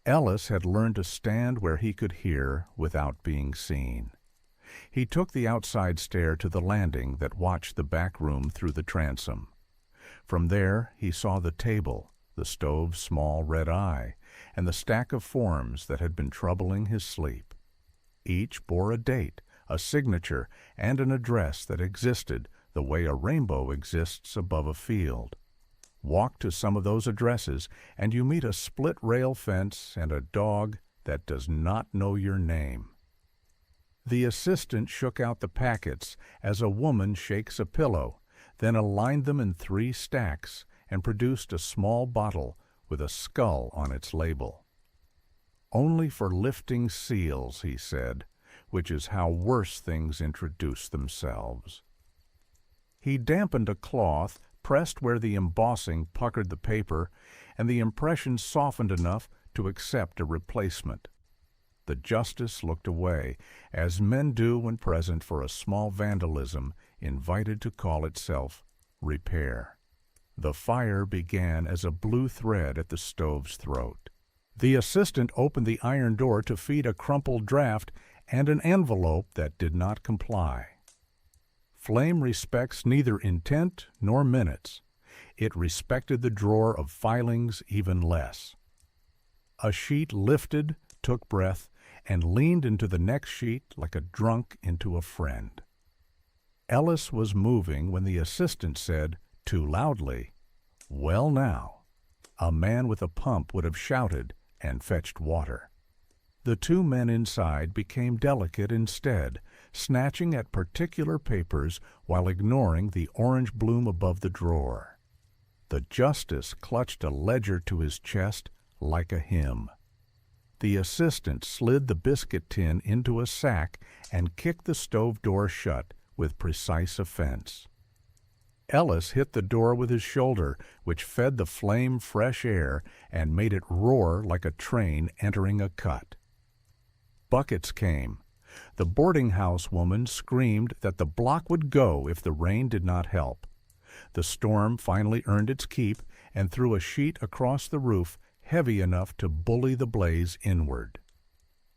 Ellis had learned to stand where he could hear without being seen. He took the outside stair to the landing that watched the back room through the transom. From there he saw the table, the stove's small red eye, and the stack of forms that had been troubling his sleep. Each bore a date, a signature, and an address that existed the way a rainbow exists above a field. Walk to some of those addresses, and you meet a split-rail fence and a dog that does not know your name. The assistant shook out the packets as a woman shakes a pillow, then aligned them in 3 stacks and produced a small bottle with a skull on its label. "Only for lifting seals," he said, which is how worse things introduce themselves. He dampened a cloth, pressed where the embossing puckered the paper, and the impression softened enough to accept a replacement. The justice looked away, as men do when present for a small vandalism invited to call itself repair. The fire began as a blue thread at the stove's throat. The assistant opened the iron door to feed a crumpled draft and an envelope that did not comply. flame respects neither intent nor minutes. It respected the drawer of filings even less. A sheet lifted, took breath, and leaned into the next sheet like a drunk into a friend. Ellis was moving when the assistant said, too loudly, "Well now." A man with a pump would have shouted and fetched water. The two men inside became delicate instead, snatching at particular papers while ignoring the orange bloom above the drawer. The justice clutched a ledger to his chest like a hymn. The assistant slid the biscuit tin into a sack and kicked the stove door shut with precise offense. Ellis hit the door with his shoulder, which fed the flame fresh air and made it roar like a train entering a cut. Buckets came. The boarding-house woman screamed that the block would go if the rain did not help. The storm finally earned its keep and threw a sheet across the roof heavy enough to bully the blaze inward.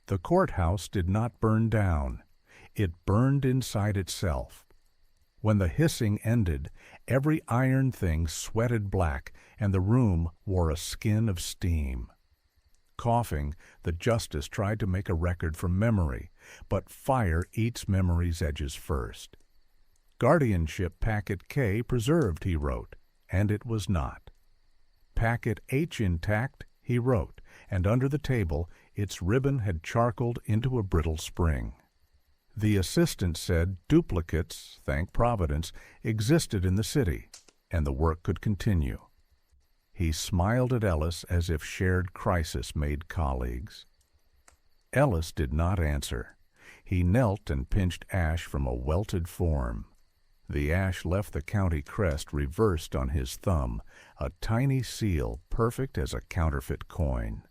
The courthouse did not burn down. It burned inside itself. When the hissing ended, every iron thing sweated black, and the room wore a skin of steam. Coughing, the justice tried to make a record from memory, but fire eats memory's edges first. Guardianship Packet K preserved, he wrote, and it was not. Packet H intact, he wrote, and under the table its ribbon had charcoaled into a brittle spring. The assistant said duplicates, thank Providence, existed in the city, and the work could continue. He smiled at Ellis as if shared crisis made colleagues. Ellis did not answer. He knelt and pinched ash from a welted form. The ash left the county crest reversed on his thumb, a tiny seal perfect as a counterfeit coin.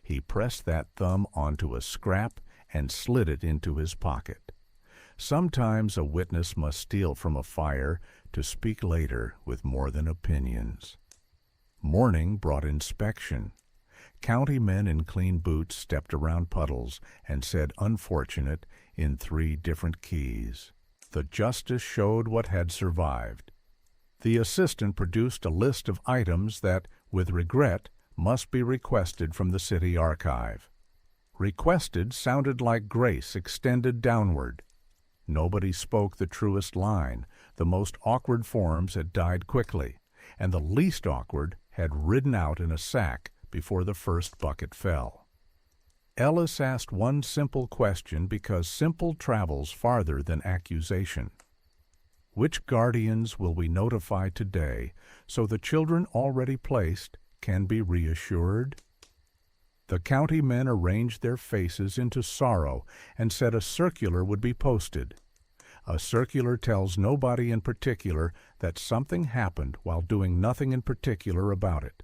He pressed that thumb onto a scrap and slid it into his pocket. Sometimes a witness must steal from a fire to speak later with more than opinions. Morning brought inspection. County men in clean boots stepped around puddles and said "unfortunate" in 3 different keys. The justice showed what had survived. The assistant produced a list of items that, with regret, must be requested from the city archive. Requested sounded like grace extended downward. Nobody spoke the truest line. The most awkward forms had died quickly, and the least awkward had ridden out in a sack before the first bucket fell. Ellis asked one simple question because simple travels farther than accusation. Which guardians will we notify today so the children already placed can be reassured? The county men arranged their faces into sorrow and said a circular would be posted. A circular tells nobody in particular that something happened while doing nothing in particular about it.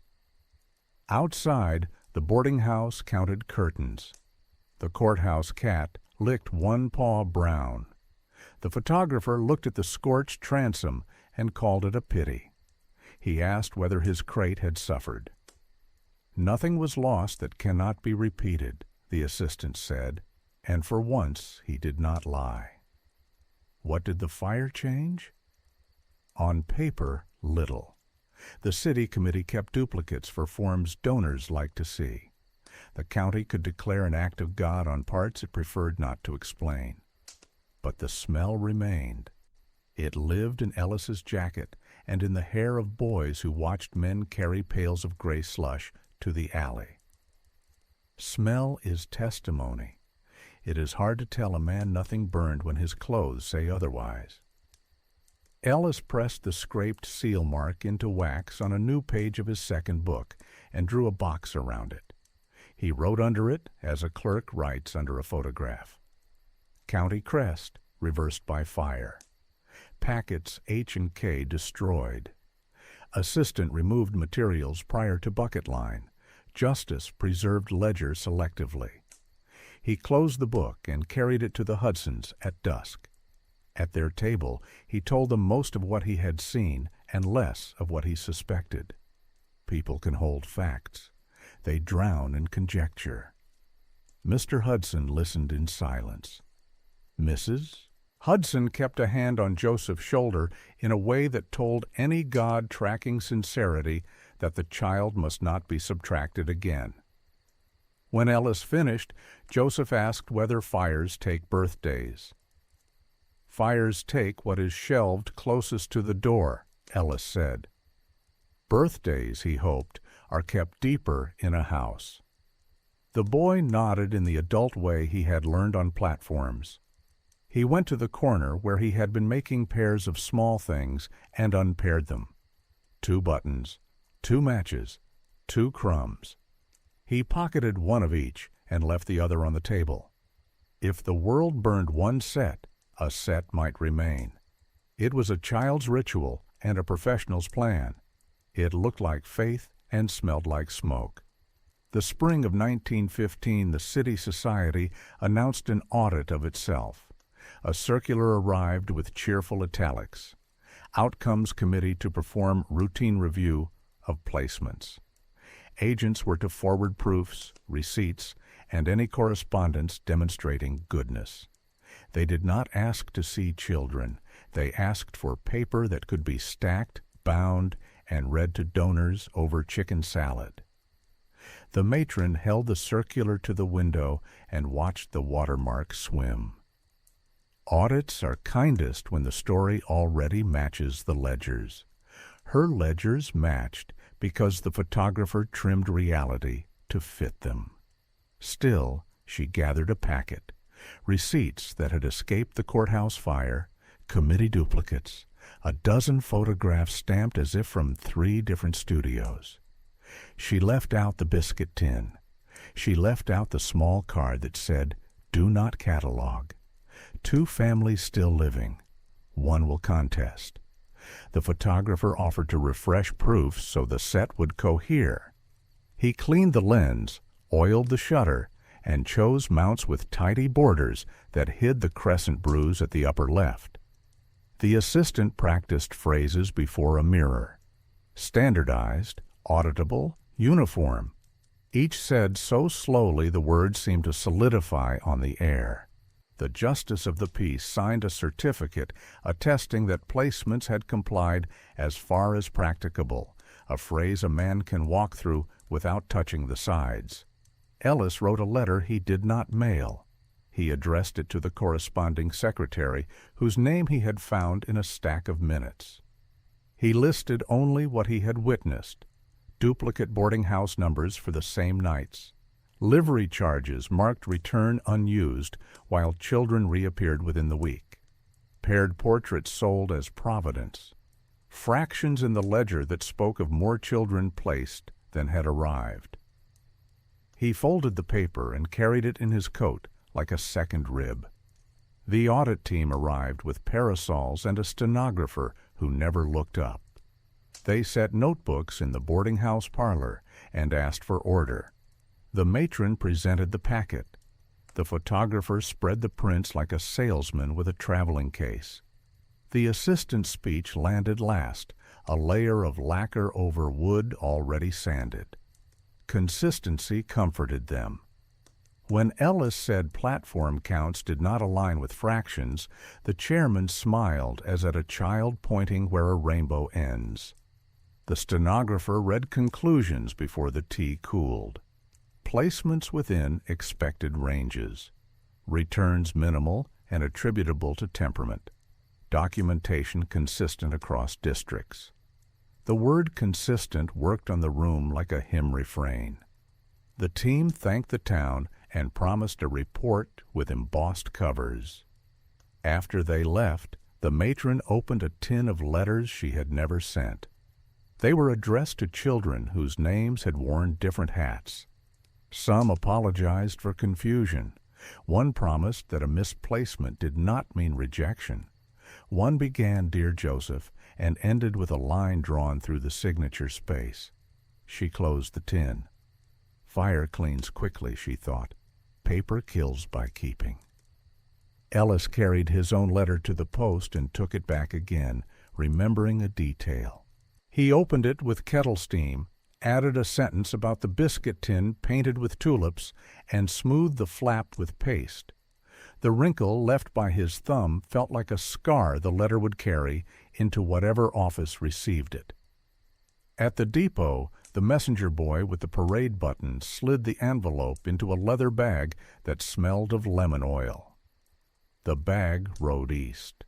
Outside, the boarding house counted curtains. The courthouse cat licked one paw brown. The photographer looked at the scorched transom and called it a pity. He asked whether his crate had suffered. Nothing was lost that cannot be repeated, the assistant said, and for once he did not lie. What did the fire change? On paper, little. The city committee kept duplicates for forms donors liked to see. The county could declare an act of God on parts it preferred not to explain. But the smell remained. It lived in Ellis's jacket and in the hair of boys who watched men carry pails of gray slush to the alley. Smell is testimony. It is hard to tell a man nothing burned when his clothes say otherwise. Ellis pressed the scraped seal mark into wax on a new page of his second book and drew a box around it. He wrote under it as a clerk writes under a photograph. County crest, reversed by fire. Packets H and K destroyed. Assistant removed materials prior to bucket line. Justice preserved ledger selectively. He closed the book and carried it to the Hudsons at dusk. At their table, he told them most of what he had seen and less of what he suspected. People can hold facts. They drown in conjecture. Mr. Hudson listened in silence. Mrs. Hudson kept a hand on Joseph's shoulder in a way that told any God tracking sincerity that the child must not be subtracted again. When Ellis finished, Joseph asked whether fires take birthdays. "Fires take what is shelved closest to the door," Ellis said. Birthdays, he hoped, are kept deeper in a house. The boy nodded in the adult way he had learned on platforms. He went to the corner where he had been making pairs of small things and unpaired them. 2 buttons, 2 matches, 2 crumbs. He pocketed one of each and left the other on the table. If the world burned one set, a set might remain. It was a child's ritual and a professional's plan. It looked like faith and smelled like smoke. The spring of 1915, the City Society announced an audit of itself. A circular arrived with cheerful italics. Outcomes Committee to perform routine review of placements. Agents were to forward proofs, receipts, and any correspondence demonstrating goodness. They did not ask to see children. They asked for paper that could be stacked, bound, and read to donors over chicken salad. The matron held the circular to the window and watched the watermark swim. Audits are kindest when the story already matches the ledgers. Her ledgers matched because the photographer trimmed reality to fit them. Still, she gathered a packet, receipts that had escaped the courthouse fire, committee duplicates, a dozen photographs stamped as if from 3 different studios. She left out the biscuit tin. She left out the small card that said, "Do not catalog." 2 families still living. 1 will contest. The photographer offered to refresh proofs so the set would cohere. He cleaned the lens, oiled the shutter, and chose mounts with tidy borders that hid the crescent bruise at the upper left. The assistant practiced phrases before a mirror. Standardized, auditable, uniform. Each said so slowly the words seemed to solidify on the air. The justice of the peace signed a certificate attesting that placements had complied as far as practicable, a phrase a man can walk through without touching the sides. Ellis wrote a letter he did not mail. He addressed it to the corresponding secretary, whose name he had found in a stack of minutes. He listed only what he had witnessed: duplicate boarding house numbers for the same nights, livery charges marked return unused while children reappeared within the week, paired portraits sold as Providence, fractions in the ledger that spoke of more children placed than had arrived. He folded the paper and carried it in his coat like a second rib. The audit team arrived with parasols and a stenographer who never looked up. They set notebooks in the boarding house parlor and asked for order. The matron presented the packet. The photographer spread the prints like a salesman with a traveling case. The assistant's speech landed last, a layer of lacquer over wood already sanded. Consistency comforted them. When Ellis said platform counts did not align with fractions, the chairman smiled as at a child pointing where a rainbow ends. The stenographer read conclusions before the tea cooled. Placements within expected ranges. Returns minimal and attributable to temperament. Documentation consistent across districts. The word consistent worked on the room like a hymn refrain. The team thanked the town and promised a report with embossed covers. After they left, the matron opened a tin of letters she had never sent. They were addressed to children whose names had worn different hats. Some apologized for confusion. One promised that a misplacement did not mean rejection. One began, "Dear Joseph," and ended with a line drawn through the signature space. She closed the tin. Fire cleans quickly, she thought. Paper kills by keeping. Ellis carried his own letter to the post and took it back again, remembering a detail. He opened it with kettle steam, added a sentence about the biscuit tin painted with tulips, and smoothed the flap with paste. The wrinkle left by his thumb felt like a scar the letter would carry into whatever office received it. At the depot, the messenger boy with the parade button slid the envelope into a leather bag that smelled of lemon oil. The bag rode east.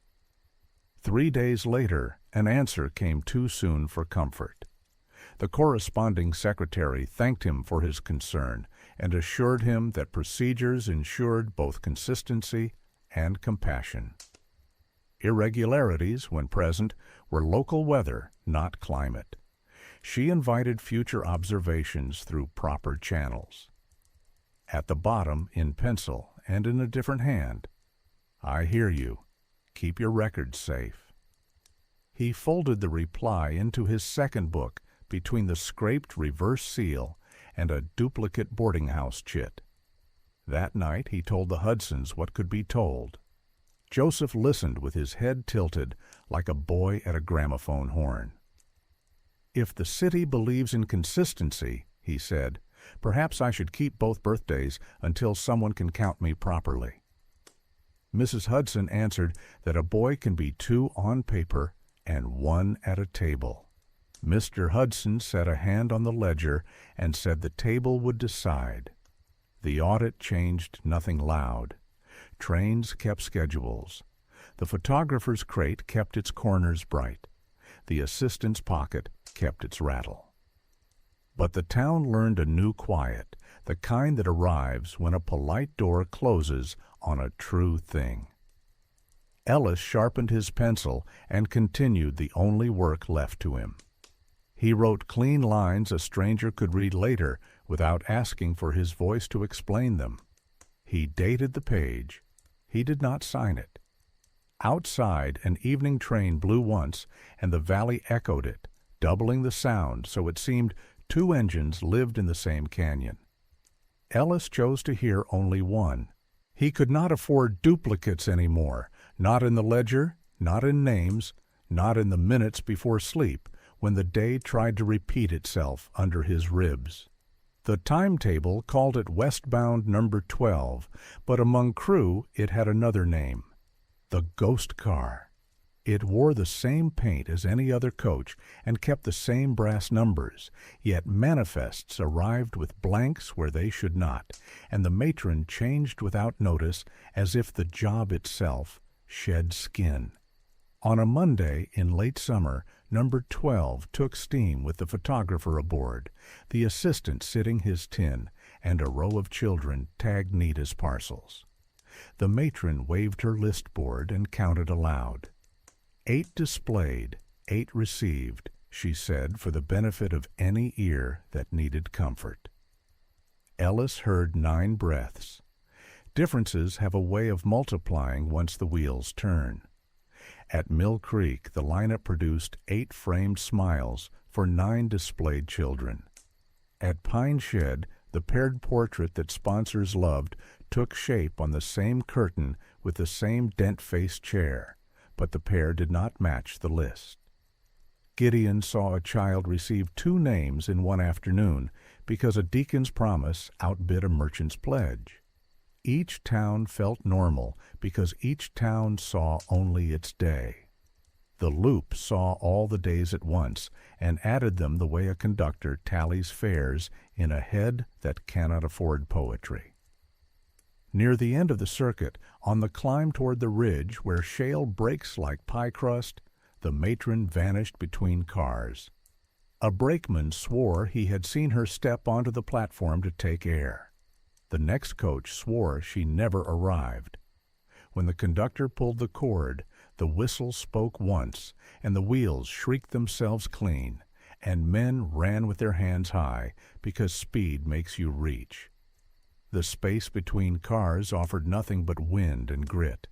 3 days later, an answer came too soon for comfort. The corresponding secretary thanked him for his concern and assured him that procedures ensured both consistency and compassion. Irregularities, when present, were local weather, not climate. She invited future observations through proper channels. At the bottom, in pencil and in a different hand, "I hear you. Keep your records safe." He folded the reply into his second book between the scraped reverse seal and a duplicate boarding-house chit. That night he told the Hudsons what could be told. Joseph listened with his head tilted like a boy at a gramophone horn. "If the city believes in consistency," he said, "perhaps I should keep both birthdays until someone can count me properly." Mrs. Hudson answered that a boy can be 2 on paper and 1 at a table. Mr. Hudson set a hand on the ledger and said the table would decide. The audit changed nothing loud. Trains kept schedules. The photographer's crate kept its corners bright. The assistant's pocket kept its rattle. But the town learned a new quiet, the kind that arrives when a polite door closes on a true thing. Ellis sharpened his pencil and continued the only work left to him. He wrote clean lines a stranger could read later without asking for his voice to explain them. He dated the page. He did not sign it. Outside, an evening train blew once, and the valley echoed it, doubling the sound so it seemed 2 engines lived in the same canyon. Ellis chose to hear only one. He could not afford duplicates anymore, not in the ledger, not in names, not in the minutes before sleep, when the day tried to repeat itself under his ribs. The timetable called it westbound number 12, but among crew it had another name, the ghost car. It wore the same paint as any other coach and kept the same brass numbers, yet manifests arrived with blanks where they should not, and the matron changed without notice as if the job itself shed skin. On a Monday in late summer, number 12 took steam with the photographer aboard, the assistant sitting his tin, and a row of children tagged neat as parcels. The matron waved her list board and counted aloud. 8 displayed, 8 received, she said for the benefit of any ear that needed comfort. Ellis heard 9 breaths. Differences have a way of multiplying once the wheels turn. At Mill Creek, the lineup produced 8 framed smiles for 9 displayed children. At Pine Shed, the paired portrait that sponsors loved took shape on the same curtain with the same dent-faced chair, but the pair did not match the list. Gideon saw a child receive 2 names in one afternoon because a deacon's promise outbid a merchant's pledge. Each town felt normal because each town saw only its day. The Loop saw all the days at once and added them the way a conductor tallies fares in a head that cannot afford poetry. Near the end of the circuit, on the climb toward the ridge where shale breaks like pie crust, the matron vanished between cars. A brakeman swore he had seen her step onto the platform to take air. The next coach swore she never arrived. When the conductor pulled the cord, the whistle spoke once, and the wheels shrieked themselves clean, and men ran with their hands high because speed makes you reach. The space between cars offered nothing but wind and grit,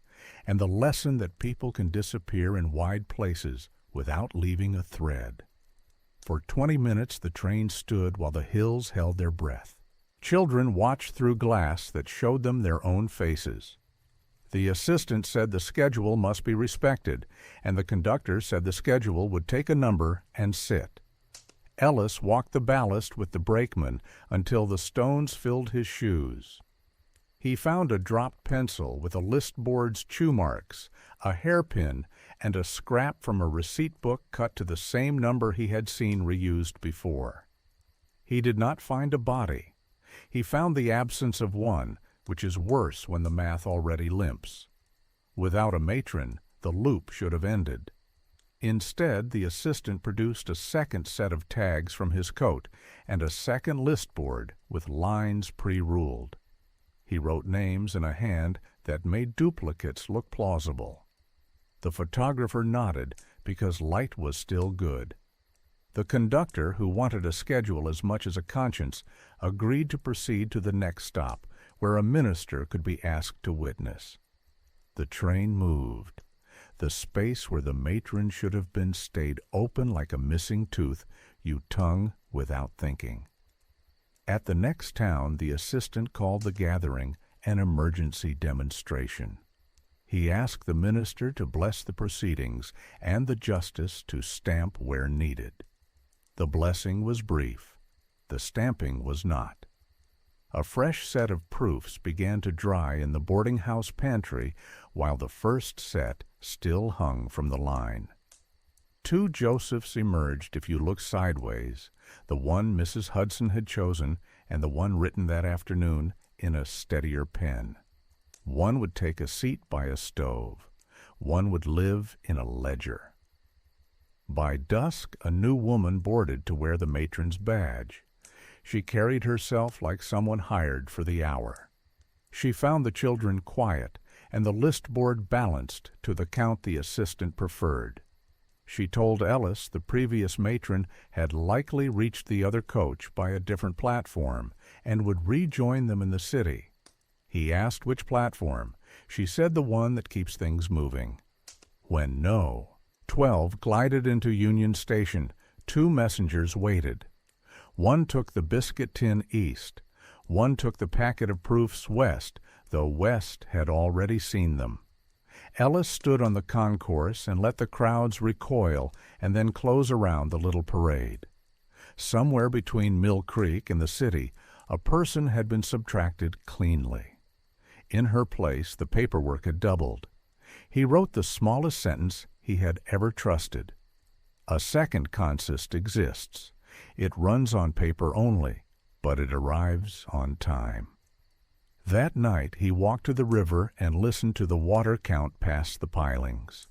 and the lesson that people can disappear in wide places without leaving a thread. For 20 minutes the train stood while the hills held their breath. Children watched through glass that showed them their own faces. The assistant said the schedule must be respected, and the conductor said the schedule would take a number and sit. Ellis walked the ballast with the brakeman until the stones filled his shoes. He found a dropped pencil with a list board's chew marks, a hairpin, and a scrap from a receipt book cut to the same number he had seen reused before. He did not find a body. He found the absence of one, which is worse when the math already limps. Without a matron, the loop should have ended. Instead, the assistant produced a second set of tags from his coat and a second list board with lines pre-ruled. He wrote names in a hand that made duplicates look plausible. The photographer nodded because light was still good. The conductor, who wanted a schedule as much as a conscience, agreed to proceed to the next stop, where a minister could be asked to witness. The train moved. The space where the matron should have been stayed open like a missing tooth, you tongue without thinking. At the next town, the assistant called the gathering an emergency demonstration. He asked the minister to bless the proceedings and the justice to stamp where needed. The blessing was brief. The stamping was not. A fresh set of proofs began to dry in the boarding house pantry while the first set still hung from the line. Two Josephs emerged if you looked sideways, the one Mrs. Hudson had chosen and the one written that afternoon in a steadier pen. One would take a seat by a stove. One would live in a ledger. By dusk, a new woman boarded to wear the matron's badge. She carried herself like someone hired for the hour. She found the children quiet and the list board balanced to the count the assistant preferred. She told Ellis the previous matron had likely reached the other coach by a different platform and would rejoin them in the city. He asked which platform. She said the one that keeps things moving. When no, 12 glided into Union Station. 2 messengers waited. One took the biscuit tin east. One took the packet of proofs west, though West had already seen them. Ellis stood on the concourse and let the crowds recoil and then close around the little parade. Somewhere between Mill Creek and the city, a person had been subtracted cleanly. In her place, the paperwork had doubled. He wrote the smallest sentence he had ever trusted. A second consist exists. It runs on paper only, but it arrives on time. That night he walked to the river and listened to the water count past the pilings.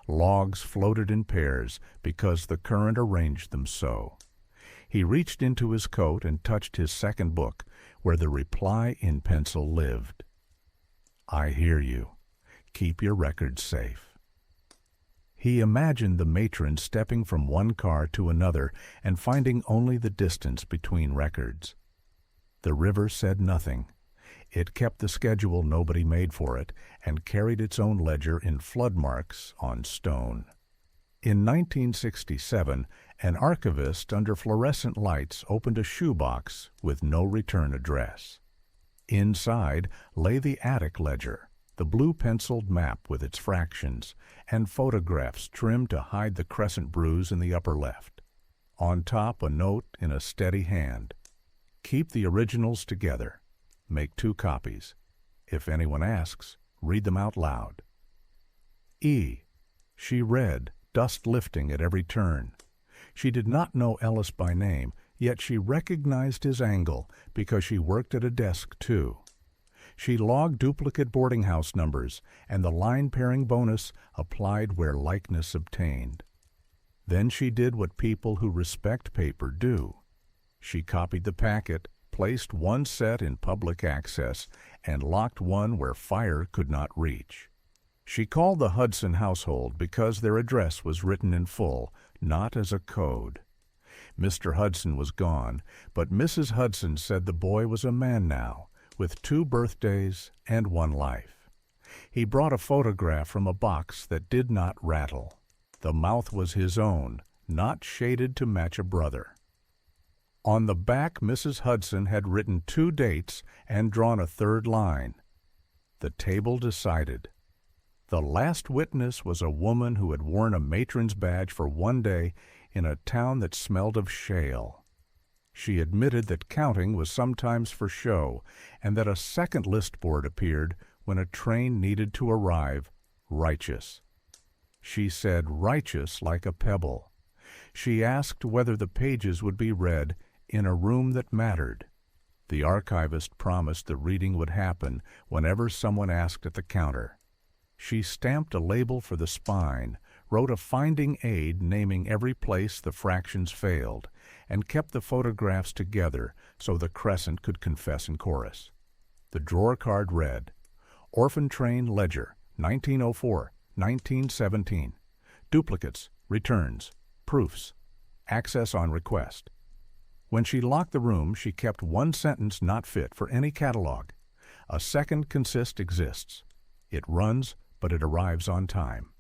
Logs floated in pairs because the current arranged them so. He reached into his coat and touched his second book, where the reply in pencil lived. I hear you. Keep your records safe. He imagined the matron stepping from one car to another and finding only the distance between records. The river said nothing. It kept the schedule nobody made for it and carried its own ledger in flood marks on stone. In 1967, an archivist under fluorescent lights opened a shoebox with no return address. Inside lay the attic ledger, the blue-penciled map with its fractions, and photographs trimmed to hide the crescent bruise in the upper left. On top, a note in a steady hand. Keep the originals together. Make 2 copies. If anyone asks, read them out loud. E. She read, dust lifting at every turn. She did not know Ellis by name, yet she recognized his angle because she worked at a desk too. She logged duplicate boarding house numbers and the line pairing bonus applied where likeness obtained. Then she did what people who respect paper do. She copied the packet, placed one set in public access, and locked one where fire could not reach. She called the Hudson household because their address was written in full, not as a code. Mr. Hudson was gone, but Mrs. Hudson said the boy was a man now, with 2 birthdays and 1 life. He brought a photograph from a box that did not rattle. The mouth was his own, not shaded to match a brother. On the back, Mrs. Hudson had written 2 dates and drawn a 3rd line. The table decided. The last witness was a woman who had worn a matron's badge for 1 day in a town that smelled of shale. She admitted that counting was sometimes for show and that a second list board appeared when a train needed to arrive, righteous. She said righteous like a pebble. She asked whether the pages would be read in a room that mattered. The archivist promised the reading would happen whenever someone asked at the counter. She stamped a label for the spine, wrote a finding aid naming every place the fractions failed, and kept the photographs together so the crescent could confess in chorus. The drawer card read, Orphan Train Ledger, 1904, 1917. Duplicates, returns, proofs, access on request. When she locked the room, she kept one sentence not fit for any catalog. A second consist exists. It runs, but it arrives on time.